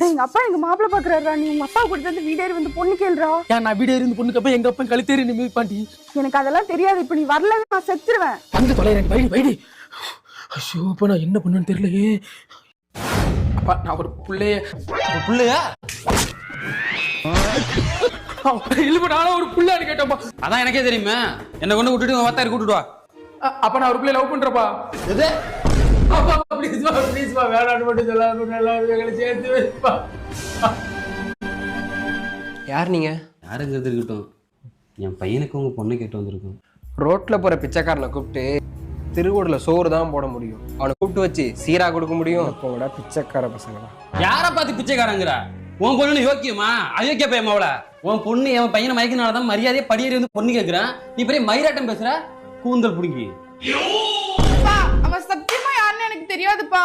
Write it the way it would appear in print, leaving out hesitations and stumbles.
எங்க அப்பா எங்க மாப்பிள்ள பாக்குறாரா, நீ உங்க அப்பா கூட வந்து வீடேறி வந்து பொண்ணு கேளுடா. ஏன் நான் வீடு இருந்து பொண்ணுக்கு அப்ப எங்க அப்பா கழுத்தேறி நிமிதி பாண்டி. எனக்கு அதெல்லாம் தெரியாது. இப்ப நீ வரல நான் செத்துருவேன். அங்க தொலைறேன். வைடி வைடி. ஐயோ இப்ப நான் என்ன பண்ணுன்னு தெரியலையே. அப்பா நான் ஒரு புள்ளையா இல்ல நானும் ஒரு புள்ளைன்னு கேட்டப்பா. அதான் எனக்கே தெரியுமே. என்ன கொண்டு விட்டுட்டு வத்தாரு கூட்டிட்டு வா. அப்ப நான் ஒரு பிள்ளை லவ் பண்றப்பா. எது? அப்பா ப்ளீஸ்ப்பா வேணான்னு மட்டும் சொல்லாம எல்லாரும் எங்களை சேர்த்து வைப்பா. யார் நீங்க? யாருங்கிறது இருக்கட்டும், என் பையனுக்கு உங்க பொண்ணை கேட்டு வந்திருக்கோம். ரோட்ல போற பிச்சைக்காரனை கூப்பிட்டு திருவோடுல சோறு தான் போட முடியும். அவனை கூப்பிட்டு வச்சு சீரா கொடுக்க முடியும். போங்கடா பிச்சைக்கார பசங்களா. யாரை பார்த்து பிச்சைக்காரங்கிற? உன் பொண்ணு யோக்கியமா அயோக்கிய பையன் அவள? உன் பொண்ணு என் பையனை மயக்கினாலதான் மரியாதையை படியேறி வந்து பொண்ணு கேட்கிறேன். நீ பெரிய மயிராட்டம் பேசுற. கூந்தல் புடுங்கி. அவன் சத்தியமா யாருன்னு எனக்கு தெரியாதுப்பா.